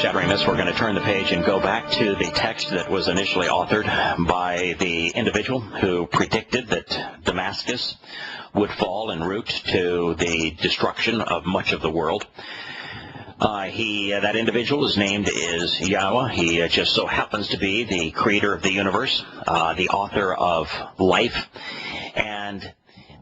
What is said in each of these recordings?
Shattering Myths, we're going to turn the page and go back to the text that was initially authored by the individual who predicted that Damascus would fall en route to the destruction of much of the world. That individual, his name is Yahowah. He just so happens to be the creator of the universe, the author of life, and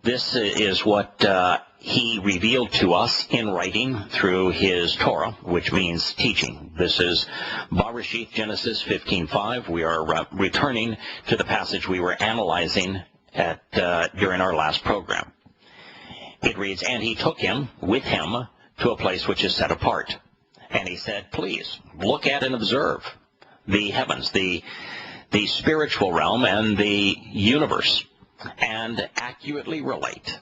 this is what he revealed to us in writing through his Torah, which means teaching. This is Bereshith, Genesis 15:5. We are returning to the passage we were analyzing during our last program. It reads, "And he took him with him to a place which is set apart. And he said, please, look at and observe the heavens, the spiritual realm and the universe, and accurately relate.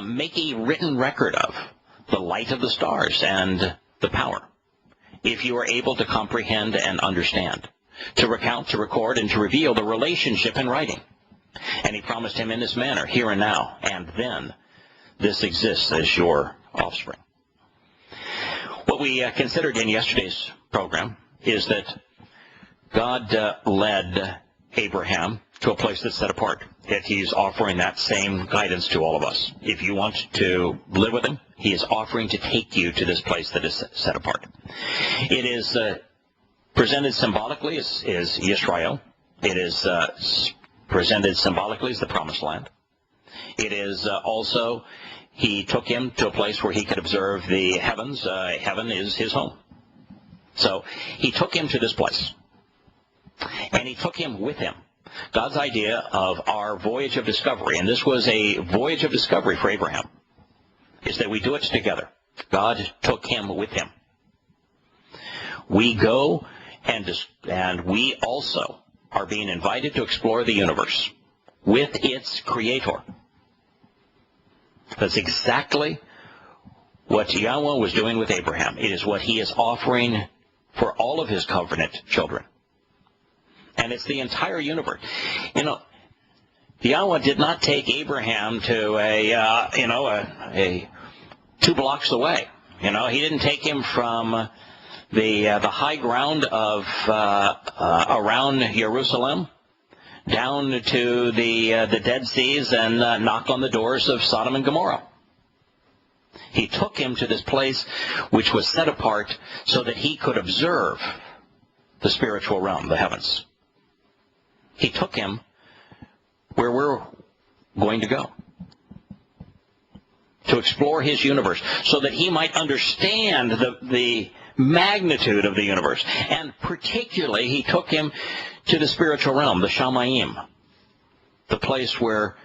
Make a written record of the light of the stars and the power, if you are able to comprehend and understand, to recount, to record, and to reveal the relationship in writing. And he promised him in this manner, here and now, and then this exists as your offspring." What we considered in yesterday's program is that God led Abraham to a place that's set apart, that he's offering that same guidance to all of us. If you want to live with him, he is offering to take you to this place that is set apart. It is presented symbolically as Yisrael. It is presented symbolically as the Promised Land. It is also, he took him to a place where he could observe the heavens. Heaven is his home. So he took him to this place, and he took him with him. God's idea of our voyage of discovery, and this was a voyage of discovery for Abraham, is that we do it together. God took him with him. We go, and we also are being invited to explore the universe with its creator. That's exactly what Yahowah was doing with Abraham. It is what he is offering for all of his covenant children. And it's the entire universe. You know, Yahowah did not take Abraham to a 2 blocks away. You know, he didn't take him from the high ground of around Jerusalem down to the Dead Seas and knock on the doors of Sodom and Gomorrah. He took him to this place which was set apart so that he could observe the spiritual realm, the heavens. He took him where we're going to go, to explore his universe, so that he might understand the magnitude of the universe. And particularly, he took him to the spiritual realm, the Shamayim, the place where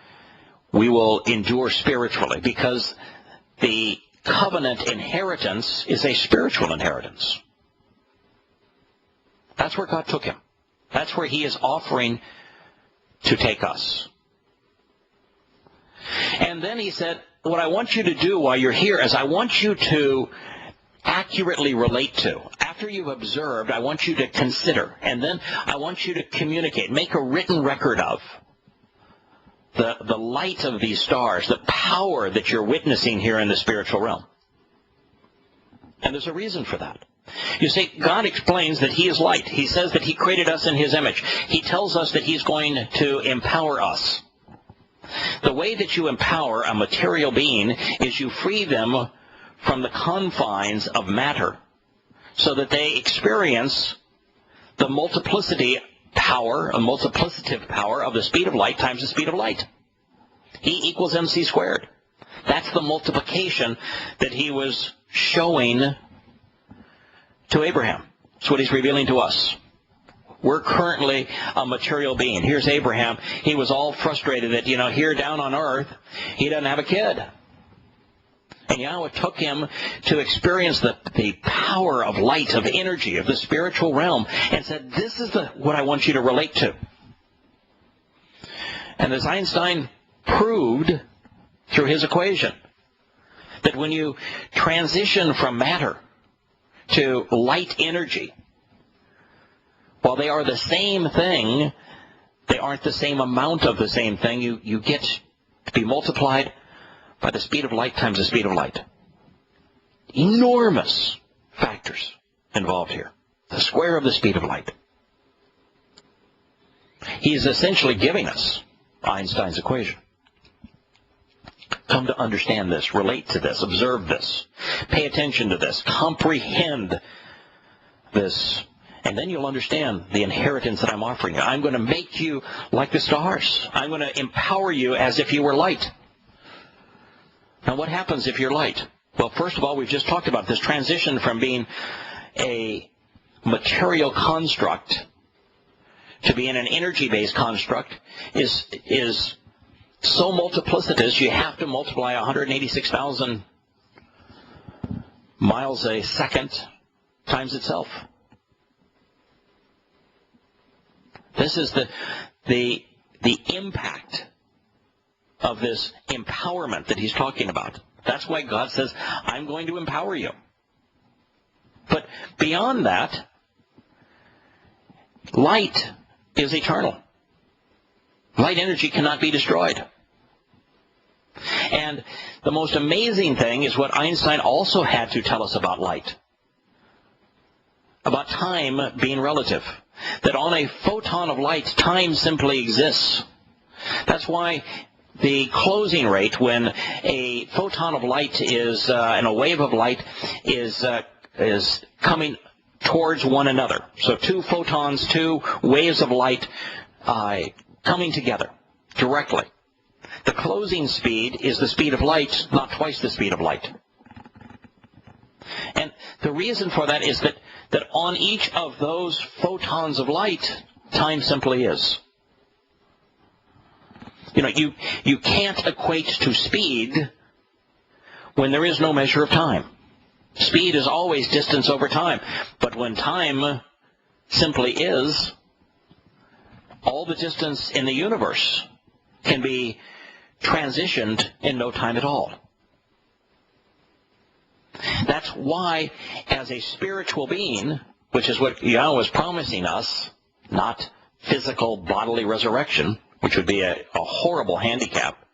we will endure spiritually, because the covenant inheritance is a spiritual inheritance. That's where God took him. That's where he is offering to take us. And then he said, what I want you to do while you're here is I want you to accurately relate to. After you've observed, I want you to consider, and then I want you to communicate, make a written record of the light of these stars, the power that you're witnessing here in the spiritual realm. And there's a reason for that. You see, God explains that he is light. He says that he created us in his image. He tells us that he's going to empower us. The way that you empower a material being is you free them from the confines of matter so that they experience the multiplicative power of the speed of light times the speed of light. E equals mc squared. That's the multiplication that he was showing to Abraham. That's what he's revealing to us. We're currently a material being. Here's Abraham. He was all frustrated that, here down on earth, he doesn't have a kid. And Yahowah took him to experience the power of light, of energy, of the spiritual realm, and said, this is what I want you to relate to. And as Einstein proved through his equation, that when you transition from matter to light energy, while they are the same thing, they aren't the same amount of the same thing. You get to be multiplied by the speed of light times the speed of light. Enormous factors involved here. The square of the speed of light. He is essentially giving us Einstein's equation. Come to understand this, relate to this, observe this, pay attention to this, comprehend this, and then you'll understand the inheritance that I'm offering you. I'm going to make you like the stars. I'm going to empower you as if you were light. Now what happens if you're light? Well, first of all, we've just talked about this transition from being a material construct to being an energy-based construct is so multiplicitous, you have to multiply 186,000 miles a second times itself. This is the impact of this empowerment that he's talking about. That's why God says, I'm going to empower you. But beyond that, light is eternal. Light energy cannot be destroyed. And the most amazing thing is what Einstein also had to tell us about light. About time being relative. That on a photon of light, time simply exists. That's why the closing rate when a photon of light is, and a wave of light is coming towards one another. So two photons, two waves of light coming together directly. The closing speed is the speed of light, not twice the speed of light. And the reason for that is that on each of those photons of light, time simply is. You know, you can't equate to speed when there is no measure of time. Speed is always distance over time. But when time simply is, all the distance in the universe can be transitioned in no time at all. That's why, as a spiritual being, which is what Yahowah is promising us, not physical bodily resurrection, which would be a horrible handicap,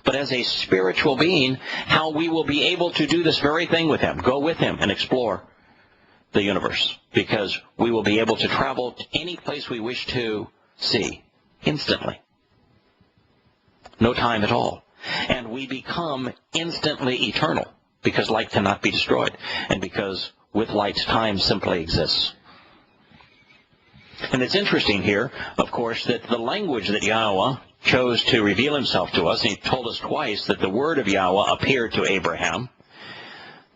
but as a spiritual being, how we will be able to do this very thing with him, go with him and explore the universe, because we will be able to travel to any place we wish to see instantly. No time at all. And we become instantly eternal, because light cannot be destroyed, and because with light, time simply exists. And it's interesting here, of course, that the language that Yahowah chose to reveal himself to us, and he told us twice that the word of Yahowah appeared to Abraham.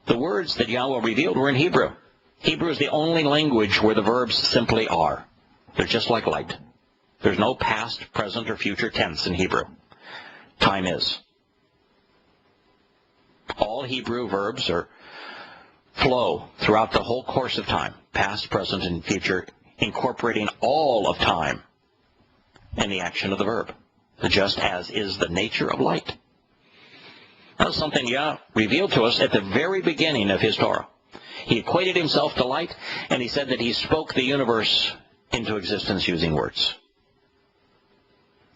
The words that Yahowah revealed were in Hebrew. Hebrew is the only language where the verbs simply are. They're just like light. There's no past, present, or future tense in Hebrew. Time is. All Hebrew verbs flow throughout the whole course of time, past, present, and future, incorporating all of time in the action of the verb, just as is the nature of light. That was something Yah revealed to us at the very beginning of his Torah. He equated himself to light, and he said that he spoke the universe into existence using words.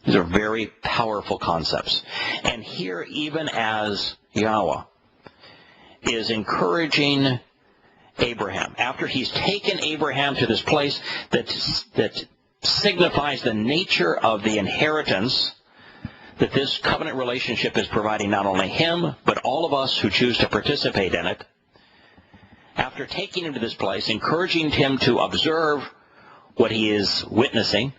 These are very powerful concepts. And here, even as Yahowah is encouraging Abraham, after he's taken Abraham to this place that signifies the nature of the inheritance that this covenant relationship is providing not only him, but all of us who choose to participate in it, after taking him to this place, encouraging him to observe what he is witnessing,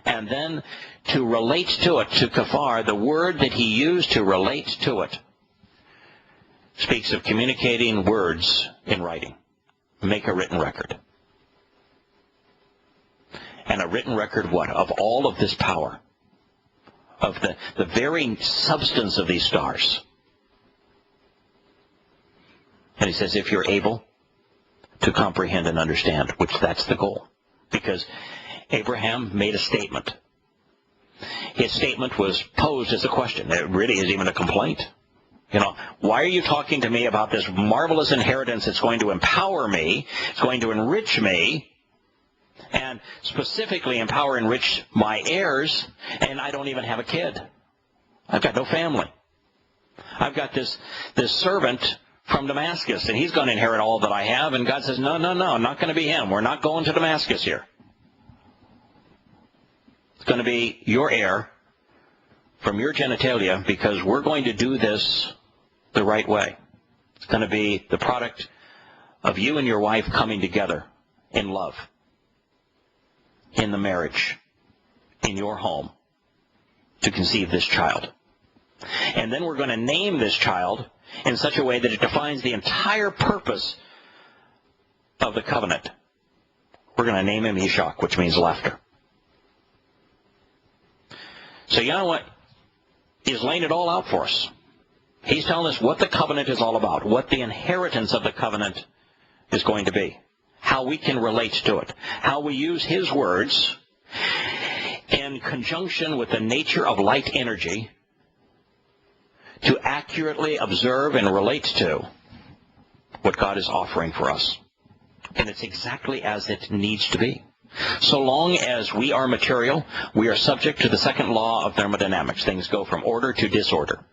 and then to relate to it, to kafar, the word that he used to relate to it, speaks of communicating words in writing. Make a written record. And a written record what? Of all of this power. Of the very substance of these stars. And he says, if you're able to comprehend and understand, which that's the goal. Because Abraham made a statement. His statement was posed as a question. It really is even a complaint. You know, why are you talking to me about this marvelous inheritance that's going to empower me, it's going to enrich me, and specifically empower and enrich my heirs, and I don't even have a kid. I've got no family. I've got this servant from Damascus, and he's going to inherit all that I have. And God says, no, not going to be him. We're not going to Damascus here. It's going to be your heir from your genitalia, because we're going to do this the right way. It's going to be the product of you and your wife coming together in love, in the marriage, in your home, to conceive this child. And then we're going to name this child in such a way that it defines the entire purpose of the covenant. We're going to name him Ishak, which means laughter. So Yahowah is laying it all out for us. He's telling us what the covenant is all about, what the inheritance of the covenant is going to be, how we can relate to it, how we use his words in conjunction with the nature of light energy to accurately observe and relate to what God is offering for us. And it's exactly as it needs to be. So long as we are material, we are subject to the second law of thermodynamics. Things go from order to disorder.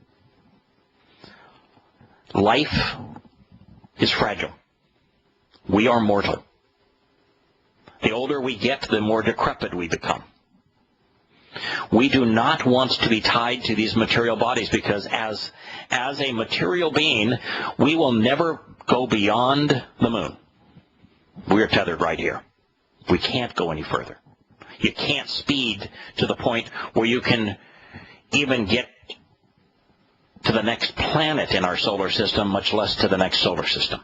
Life is fragile. We are mortal. The older we get, the more decrepit we become. We do not want to be tied to these material bodies, because as a material being, we will never go beyond the moon. We are tethered right here. We can't go any further. You can't speed to the point where you can even get to the next planet in our solar system, much less to the next solar system.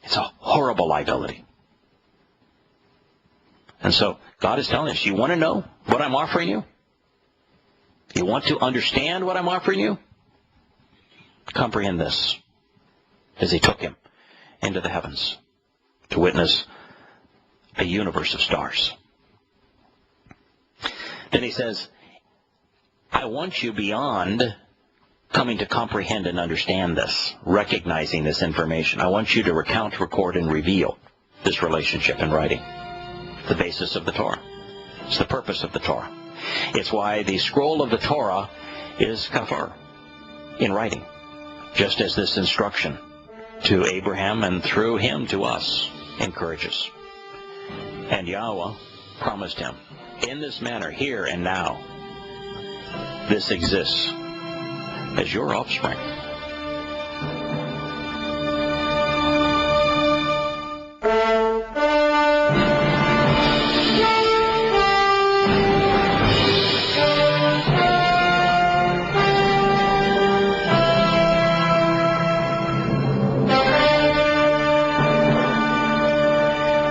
It's a horrible liability. And so God is telling us, you want to know what I'm offering you? You want to understand what I'm offering you? Comprehend this, as he took him into the heavens to witness a universe of stars. Then he says, I want you beyond coming to comprehend and understand this, recognizing this information. I want you to recount, record, and reveal this relationship in writing. The basis of the Torah. It's the purpose of the Torah. It's why the scroll of the Torah is kafar, in writing, just as this instruction to Abraham and through him to us encourages. And Yahowah promised him, in this manner, here and now, this exists as your offspring.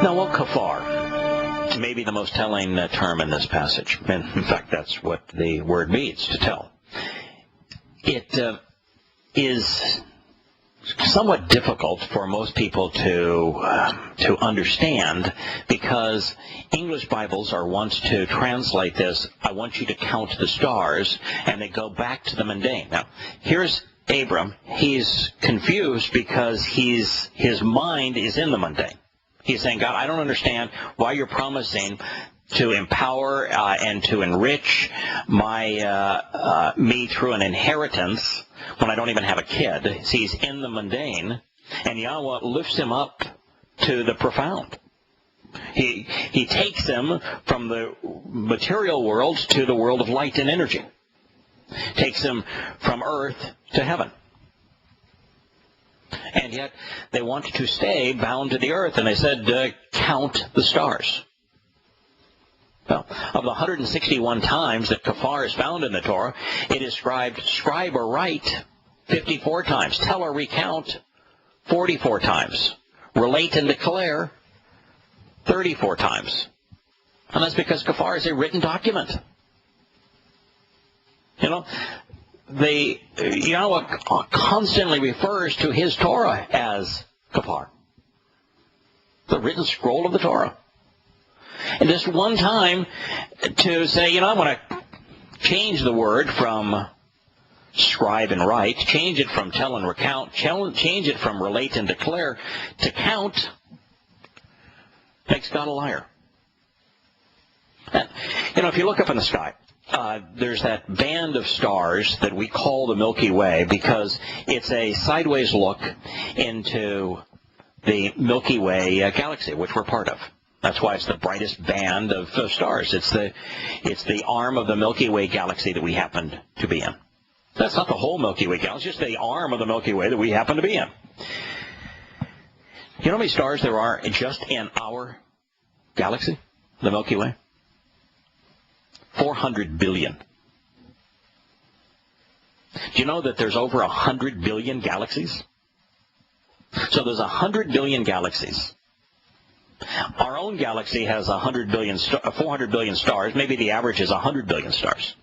Now, what kafar? Maybe the most telling term in this passage. And in fact, that's what the word means, to tell. It is somewhat difficult for most people to understand, because English Bibles are wont to translate this, I want you to count the stars, and they go back to the mundane. Now, here's Abram. He's confused because his mind is in the mundane. He's saying, God, I don't understand why you're promising to empower and to enrich me through an inheritance when I don't even have a kid. See, he's in the mundane, and Yahowah lifts him up to the profound. He takes him from the material world to the world of light and energy. Takes him from earth to heaven. And yet they wanted to stay bound to the earth, and they said, count the stars. Well, of the 161 times that kafar is found in the Torah, it is scribe or write 54 times, tell or recount 44 times, relate and declare 34 times. And that's because kafar is a written document. You know, Yahowah constantly refers to his Torah as kafar, the written scroll of the Torah. And just one time to say, I want to change the word from scribe and write, change it from tell and recount, change it from relate and declare to count, makes God a liar. And, if you look up in the sky, there's that band of stars that we call the Milky Way because it's a sideways look into the Milky Way galaxy, which we're part of. That's why it's the brightest band of stars. It's the arm of the Milky Way galaxy that we happen to be in. That's not the whole Milky Way galaxy, it's just the arm of the Milky Way that we happen to be in. You know how many stars there are just in our galaxy, the Milky Way? 400 billion. Do you know that there's over 100 billion galaxies? So there's 100 billion galaxies. Our own galaxy has 400 billion stars. Maybe the average is 100 billion stars.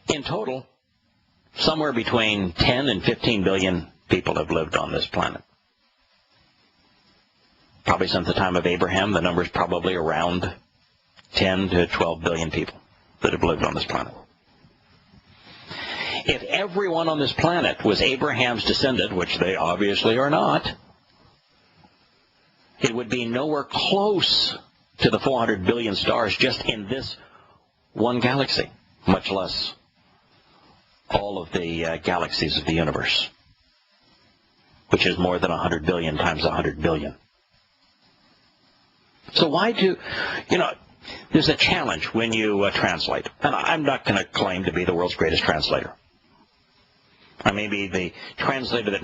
In total, somewhere between 10 and 15 billion people have lived on this planet. Probably since the time of Abraham, the number is probably around 10 to 12 billion people that have lived on this planet. If everyone on this planet was Abraham's descendant, which they obviously are not, it would be nowhere close to the 400 billion stars just in this one galaxy, much less all of the galaxies of the universe, which is more than 100 billion times 100 billion. So why there's a challenge when you translate. And I'm not going to claim to be the world's greatest translator. I may be the translator that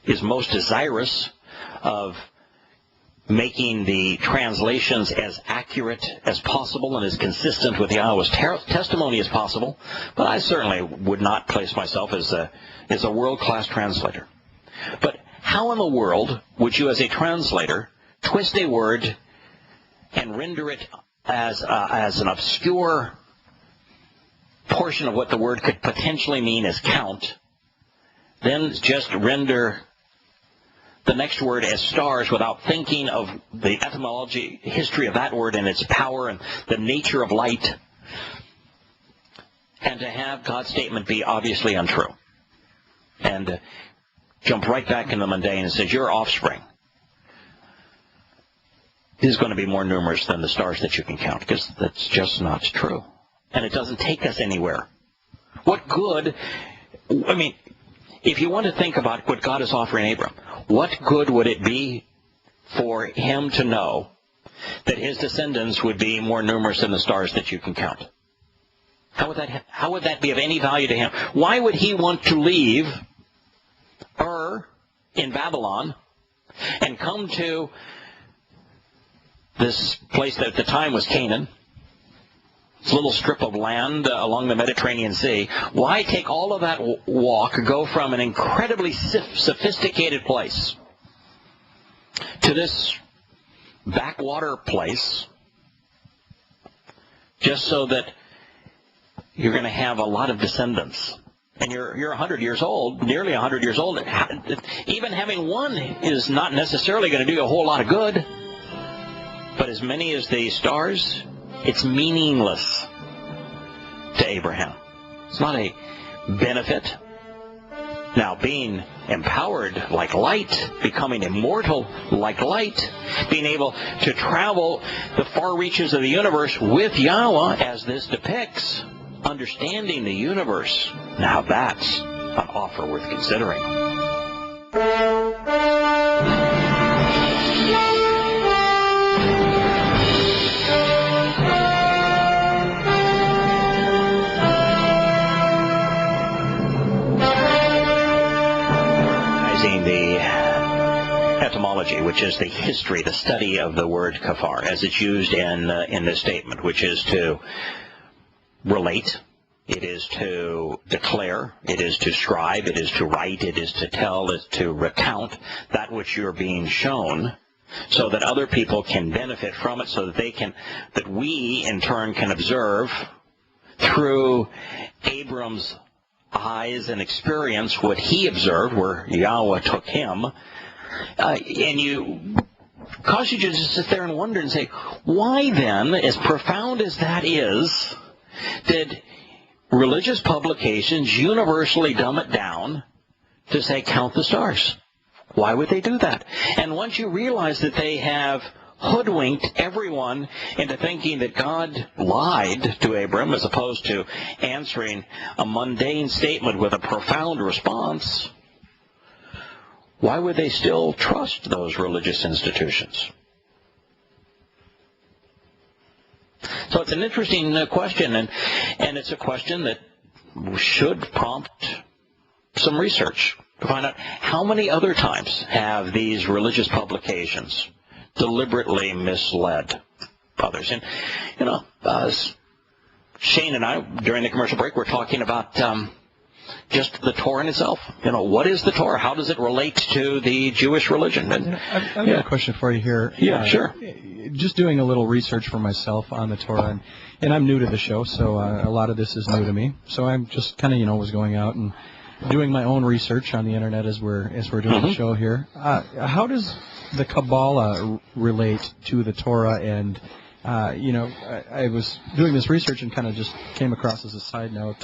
is most desirous of making the translations as accurate as possible and as consistent with Yahowah's testimony as possible, but I certainly would not place myself as a world-class translator. But how in the world would you, as a translator, twist a word and render it as an obscure portion of what the word could potentially mean as count, then just render the next word as stars without thinking of the etymology, history of that word and its power and the nature of light, and to have God's statement be obviously untrue, and jump right back in the mundane and says, your offspring is going to be more numerous than the stars that you can count, because that's just not true. And it doesn't take us anywhere. What good, if you want to think about what God is offering Abram, what good would it be for him to know that his descendants would be more numerous than the stars that you can count? How would that be of any value to him? Why would he want to leave in Babylon and come to this place that at the time was Canaan, this little strip of land along the Mediterranean Sea? Why take all of that walk, go from an incredibly sophisticated place to this backwater place, just so that you're going to have a lot of descendants? And you're 100 years old, nearly 100 years old. Even having one is not necessarily going to do a whole lot of good. But as many as the stars, it's meaningless to Abraham. It's not a benefit. Now, being empowered like light, becoming immortal like light, being able to travel the far reaches of the universe with Yahowah, as this depicts, understanding the universe, now that's an offer worth considering. Etymology, which is the history, the study of the word kafar, as it's used in this statement, which is to relate, it is to declare, it is to scribe, it is to write, it is to tell, it is to recount that which you're being shown, so that other people can benefit from it, so that we in turn can observe through Abram's eyes and experience what he observed, where Yahowah took him. And you cause you to just sit there and wonder and say, why then, as profound as that is, did religious publications universally dumb it down to say, count the stars? Why would they do that? And once you realize that they have hoodwinked everyone into thinking that God lied to Abram as opposed to answering a mundane statement with a profound response, why would they still trust those religious institutions? So it's an interesting question, and it's a question that should prompt some research to find out how many other times have these religious publications deliberately misled others. And, Shane and I, during the commercial break, were talking about just the Torah in itself. What is the Torah? How does it relate to the Jewish religion? And, I've got a question for you here. Yeah, sure. Just doing a little research for myself on the Torah, and I'm new to the show, so a lot of this is new to me. So I'm just kind of, was going out and doing my own research on the internet as we're doing the show here. How does the Kabbalah relate to the Torah? And I was doing this research and kind of just came across as a side note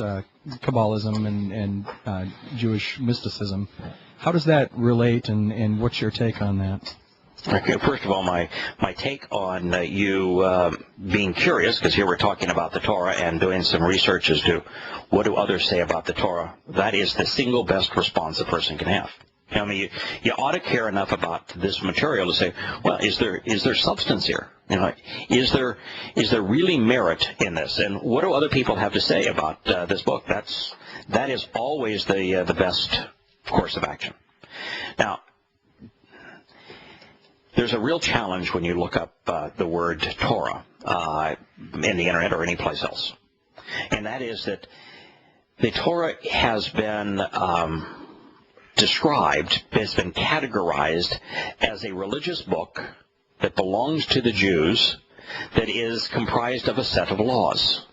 Kabbalism and Jewish mysticism. How does that relate, and what's your take on that? Okay, first of all, my take on you being curious, because here we're talking about the Torah and doing some research as to what do others say about the Torah. That is the single best response a person can have. I mean, you ought to care enough about this material to say, well, is there substance here? Is there really merit in this? And what do other people have to say about this book? That is always the best course of action. Now, there's a real challenge when you look up the word Torah in the internet or any place else, and that is that the Torah has been described, has been categorized as a religious book that belongs to the Jews, that is comprised of a set of laws,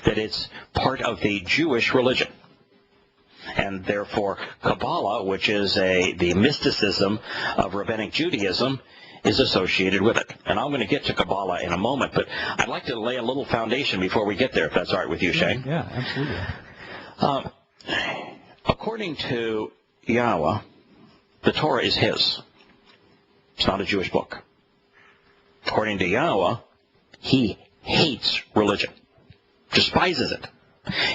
that it's part of the Jewish religion. And therefore, Kabbalah, which is the mysticism of Rabbinic Judaism, is associated with it. And I'm going to get to Kabbalah in a moment, but I'd like to lay a little foundation before we get there, if that's all right with you, Shane. Yeah, absolutely. According to Yahowah, the Torah is his. It's not a Jewish book. According to Yahowah, he hates religion, despises it.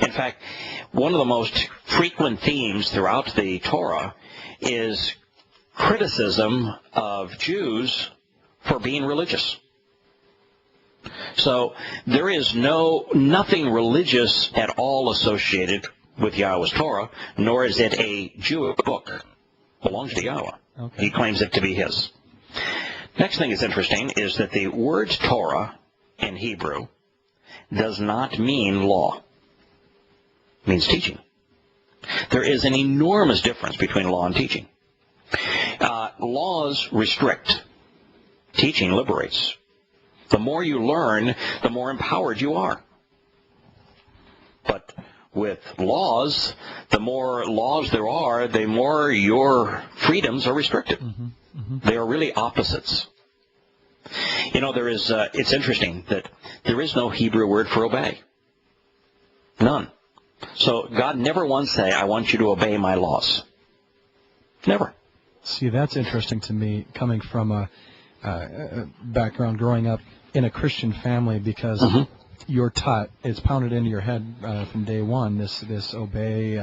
In fact, one of the most frequent themes throughout the Torah is criticism of Jews for being religious. So there is nothing religious at all associated with Yahowah's Torah, nor is it a Jewish book. It belongs to Yahowah. Okay. He claims it to be his. Next thing that's interesting is that the word Torah in Hebrew does not mean law. It means teaching. There is an enormous difference between law and teaching. Laws restrict. Teaching liberates. The more you learn, the more empowered you are. But with laws, the more laws there are, the more your freedoms are restricted. They are really opposites. It's interesting that there is no Hebrew word for obey. None. So God never once say, I want you to obey my laws. Never. See, that's interesting to me, coming from a background growing up in a Christian family, because you're taught, it's pounded into your head from day one, this obey,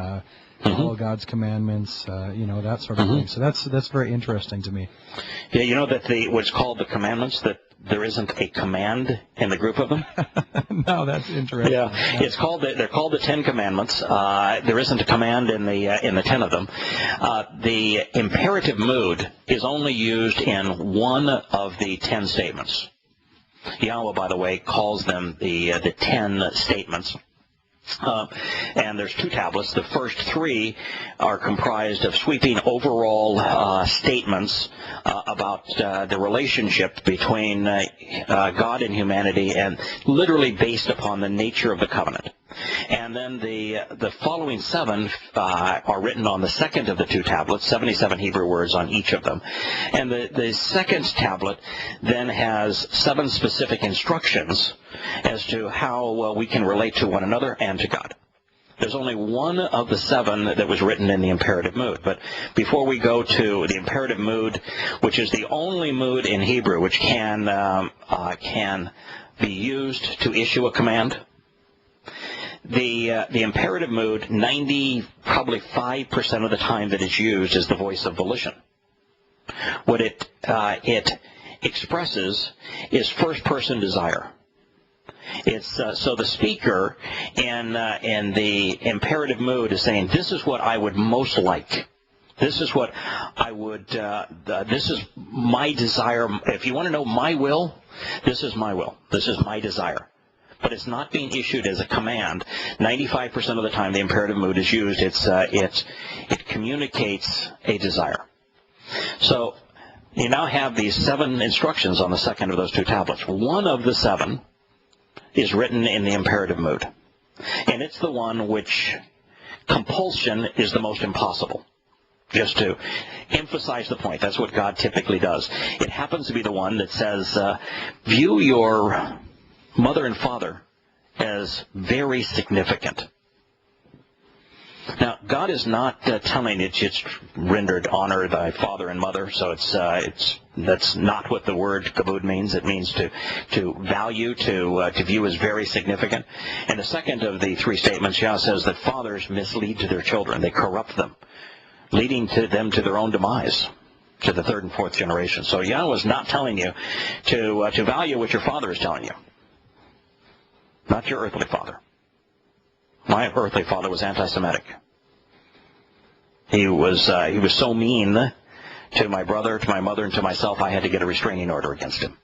follow God's commandments, that sort of thing. So that's very interesting to me. Yeah, that what's called the commandments, that there isn't a command in the group of them? No, that's interesting. Yeah, they're called the 10 Commandments. There isn't a command in the 10 of them. The imperative mood is only used in one of the 10 statements. Yahowah, by the way, calls them the 10 statements. And there's 2 tablets. The first 3 are comprised of sweeping overall statements about the relationship between God and humanity, and literally based upon the nature of the covenant. And then the following 7 are written on the second of the 2 tablets, 77 Hebrew words on each of them. And the second tablet then has 7 specific instructions as to how we can relate to one another and to God. There's only one of the 7 that was written in the imperative mood. But before we go to the imperative mood, which is the only mood in Hebrew which can be used to issue a command, the imperative mood, probably 5% of the time that it's used is the voice of volition. What it expresses is first-person desire. It's so the speaker in the imperative mood is saying, this is what I would most like. This is what I would, this is my desire. If you want to know my will, this is my will. This is my desire. But it's not being issued as a command. 95% of the time the imperative mood is used, it communicates a desire. So you now have these 7 instructions on the second of those 2 tablets. One of the 7 is written in the imperative mood. And it's the one which compulsion is the most impossible. Just to emphasize the point, that's what God typically does. It happens to be the one that says, view your mother and father as very significant. Now, God is not telling it, it's rendered honor thy father and mother, so that's not what the word kabod means. It means to value, to view as very significant. And the second of the 3 statements, Yah says that fathers mislead to their children. They corrupt them, leading them to their own demise, to the 3rd and 4th generation. So Yahweh is not telling you to value what your father is telling you, not your earthly father. My earthly father was anti-Semitic. He was so mean to my brother, to my mother, and to myself, I had to get a restraining order against him.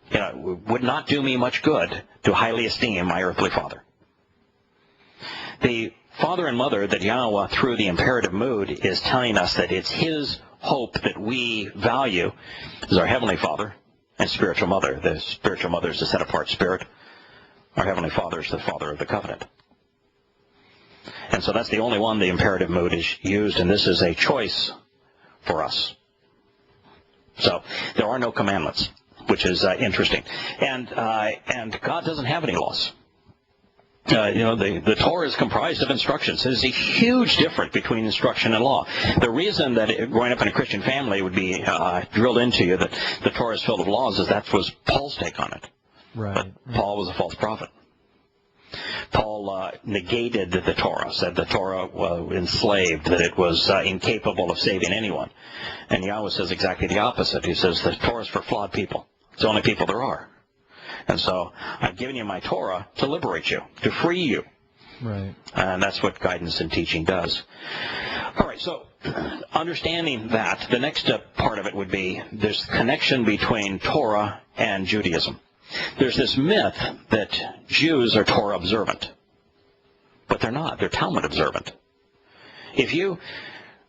It would not do me much good to highly esteem my earthly father. The father and mother that Yahowah, through the imperative mood, is telling us that it's his hope that we value is our heavenly father and spiritual mother. The spiritual mother is the set-apart spirit. Our heavenly father is the father of the covenant. And so that's the only one the imperative mood is used, and this is a choice for us. So there are no commandments, which is interesting. And God doesn't have any laws. The Torah is comprised of instructions. There's a huge difference between instruction and law. The reason that growing up in a Christian family would be drilled into you that the Torah is filled with laws is that was Paul's take on it. Right. But Paul was a false prophet. Paul negated the Torah, said the Torah was enslaved, that it was incapable of saving anyone. And Yahweh says exactly the opposite. He says the Torah is for flawed people. It's the only people there are. And so I've given you my Torah to liberate you, to free you. Right. And that's what guidance and teaching does. All right, so understanding that, the next part of it would be there's connection between Torah and Judaism. There's this myth that Jews are Torah observant, but they're not. They're Talmud observant. If you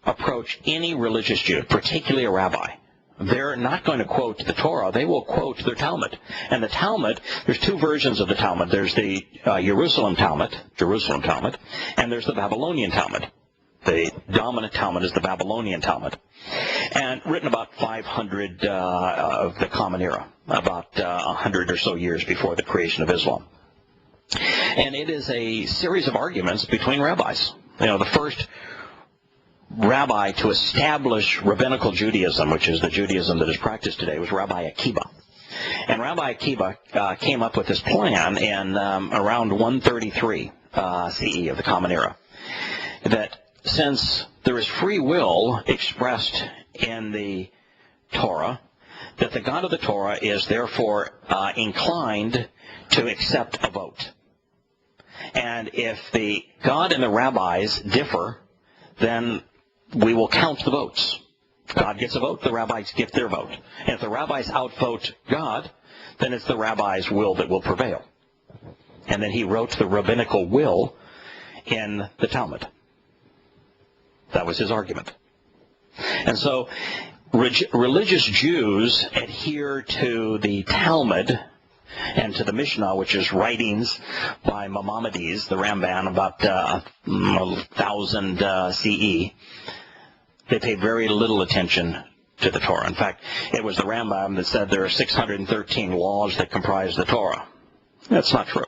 approach any religious Jew, particularly a rabbi, they're not going to quote the Torah. They will quote their Talmud. And the Talmud, there's 2 versions of the Talmud. There's the Jerusalem Talmud, and there's the Babylonian Talmud. The dominant Talmud is the Babylonian Talmud, and written about 500 of the Common Era, about 100 or so years before the creation of Islam. And it is a series of arguments between rabbis. The first rabbi to establish rabbinical Judaism, which is the Judaism that is practiced today, was Rabbi Akiba. And Rabbi Akiba came up with this plan in around 133 CE of the Common Era, that since there is free will expressed in the Torah, that the God of the Torah is therefore inclined to accept a vote. And if the God and the rabbis differ, then we will count the votes. God gets a vote, the rabbis get their vote. And if the rabbis outvote God, then it's the rabbis' will that will prevail. And then he wrote the rabbinical will in the Talmud. That was his argument. And so religious Jews adhere to the Talmud and to the Mishnah, which is writings by Maimonides, the Ramban, about 1000 CE. They pay very little attention to the Torah. In fact, it was the Rambam that said there are 613 laws that comprise the Torah. That's not true.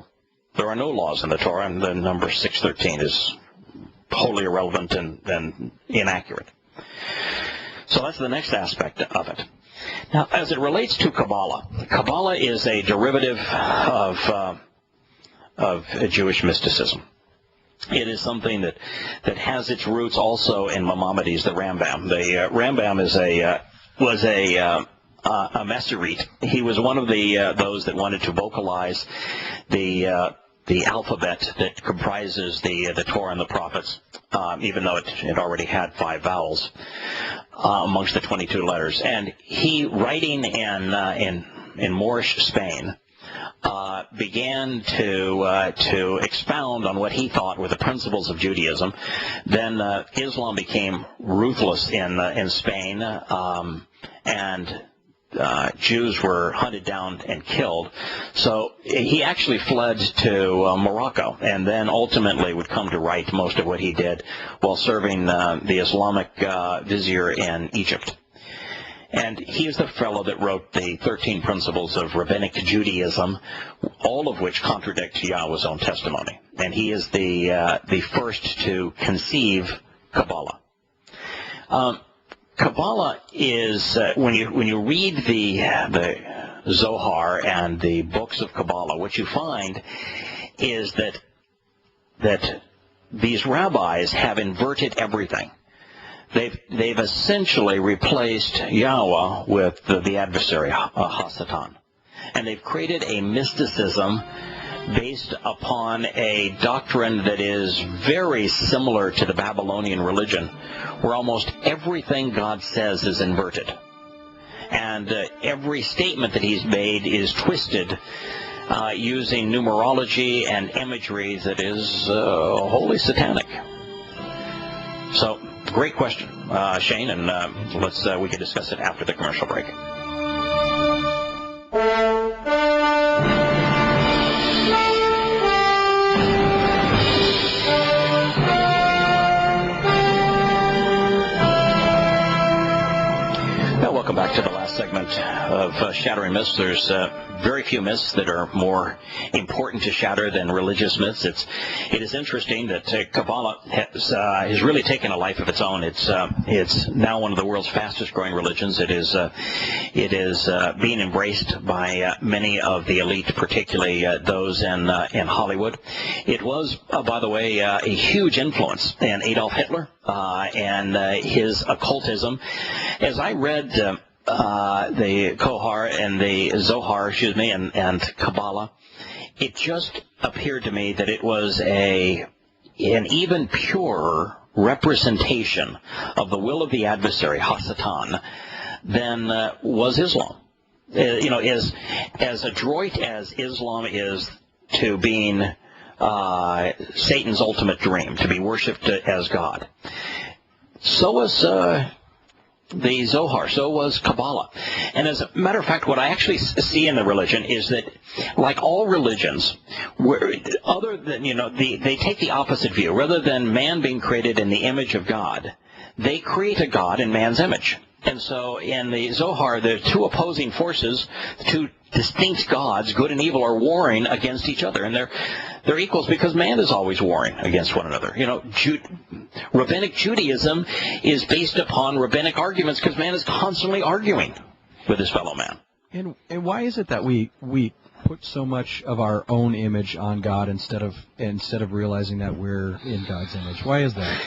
There are no laws in the Torah, and the number 613 is wholly irrelevant and inaccurate. So that's the next aspect of it. Now, as it relates to Kabbalah, Kabbalah is a derivative of Jewish mysticism. It is something that has its roots also in Maimonides, the Rambam. The Rambam was a Masorete. He was one of those that wanted to vocalize the alphabet that comprises the Torah and the prophets, even though it already had 5 vowels amongst the 22 letters. And he, writing in Moorish Spain, began to expound on what he thought were the principles of Judaism. Then Islam became ruthless in Spain, and Jews were hunted down and killed. So he actually fled to Morocco, and then ultimately would come to write most of what he did while serving the Islamic vizier in Egypt. And he is the fellow that wrote the 13 principles of rabbinic Judaism, all of which contradict Yahowah's own testimony. And he is the first to conceive Kabbalah. Kabbalah is when you read the Zohar and the books of Kabbalah, what you find is that these rabbis have inverted everything. They've essentially replaced Yahowah with the adversary, Hasatan. And they've created a mysticism based upon a doctrine that is very similar to the Babylonian religion, where almost everything God says is inverted. And every statement that he's made is twisted using numerology and imagery that is wholly satanic. So, great question, Shane, and we can discuss it after the commercial break. Welcome back to the last segment of Shattering Myths. There's very few myths that are more important to shatter than religious myths. It is interesting that Kabbalah has really taken a life of its own. It's now one of the world's fastest growing religions. It is being embraced by many of the elite, particularly those in Hollywood. It was, by the way, a huge influence in Adolf Hitler and his occultism. As I read the Kohar and the Zohar, and Kabbalah, it just appeared to me that it was an even purer representation of the will of the adversary, Hasatan, than was Islam. As adroit as Islam is to being Satan's ultimate dream, to be worshipped as God, so was the Zohar, so was Kabbalah. And as a matter of fact, what I actually see in the religion is that, like all religions, they take the opposite view. Rather than man being created in the image of God, they create a God in man's image. And so in the Zohar, the two opposing forces, two distinct gods, good and evil, are warring against each other. And they're equals because man is always warring against one another. Rabbinic Judaism is based upon rabbinic arguments because man is constantly arguing with his fellow man. And why is it that we put so much of our own image on God instead of realizing that we're in God's image? Why is that?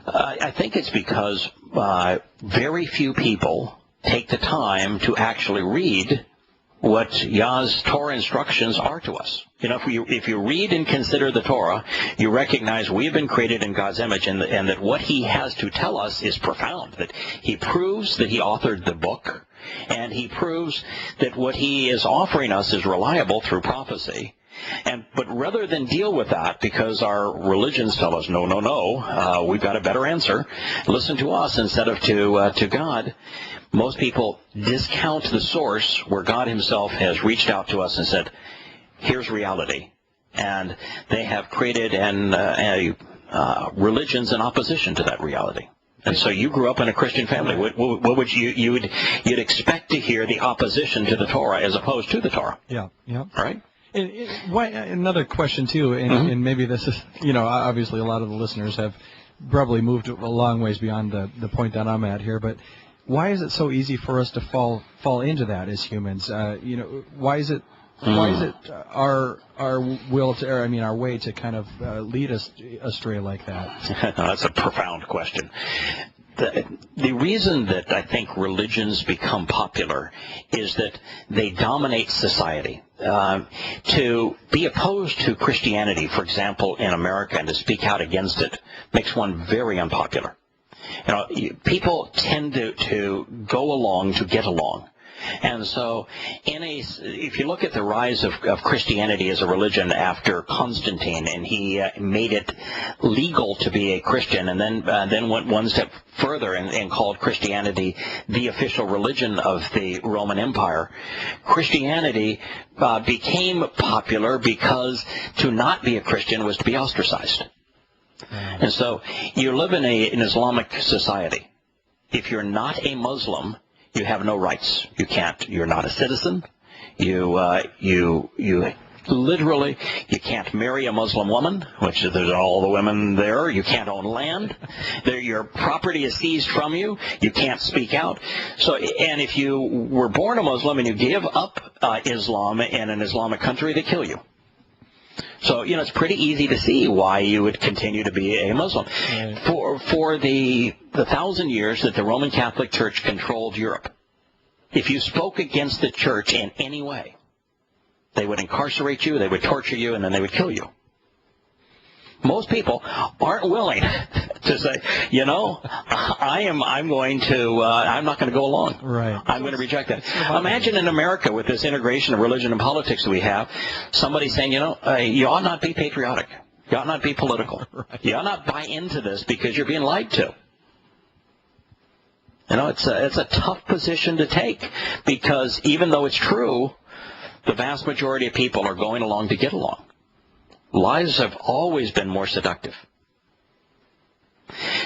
I think it's because very few people take the time to actually read what Yah's Torah instructions are to us. If you read and consider the Torah, you recognize we have been created in God's image, and that what he has to tell us is profound. That he proves that he authored the book, and he proves that what he is offering us is reliable through prophecy. But rather than deal with that, because our religions tell us, no, we've got a better answer, listen to us instead of to God, most people discount the source where God himself has reached out to us and said, here's reality. And they have created religions in opposition to that reality. And so you grew up in a Christian family. What would you'd expect to hear the opposition to the Torah as opposed to the Torah? Yeah. Right? Another question too, and maybe this is, obviously a lot of the listeners have probably moved a long ways beyond the point that I'm at here, but why is it so easy for us to fall into that as humans? Why is it our will to, or I mean, our way to kind of lead us astray like that? That's a profound question. The reason that I think religions become popular is that they dominate society. To be opposed to Christianity, for example, in America, and to speak out against it makes one very unpopular. People tend to go along to get along. And so, if you look at the rise of Christianity as a religion after Constantine, and he made it legal to be a Christian, and then went one step further and called Christianity the official religion of the Roman Empire, Christianity became popular because to not be a Christian was to be ostracized. And so, you live in an Islamic society. If you're not a Muslim, you have no rights. You're not a citizen. You literally, you can't marry a Muslim woman, which there's all the women there. You can't own land. Your property is seized from you. You can't speak out. So, and if you were born a Muslim and you give up Islam in an Islamic country, they kill you. So, it's pretty easy to see why you would continue to be a Muslim. Right. For the 1,000 years that the Roman Catholic Church controlled Europe, if you spoke against the church in any way, they would incarcerate you, they would torture you, and then they would kill you. Most people aren't willing to say, I'm not going to go along. Right. I'm going to reject that. Imagine in America with this integration of religion and politics that we have, somebody saying, you ought not be patriotic. You ought not be political. Right. You ought not buy into this because you're being lied to. It's a tough position to take, because even though it's true, the vast majority of people are going along to get along. Lies have always been more seductive.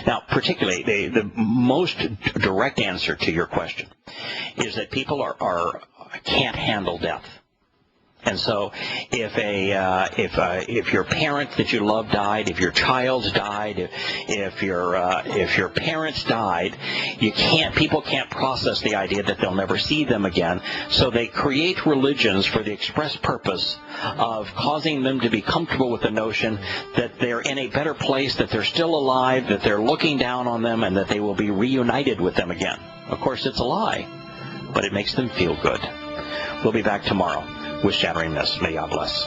Now, particularly, the most direct answer to your question is that people can't handle death. And so, if your parent that you love died, if your child died, if your parents died, people can't process the idea that they'll never see them again. So they create religions for the express purpose of causing them to be comfortable with the notion that they're in a better place, that they're still alive, that they're looking down on them, and that they will be reunited with them again. Of course, it's a lie, but it makes them feel good. We'll be back tomorrow with Shattering Myths. May God bless.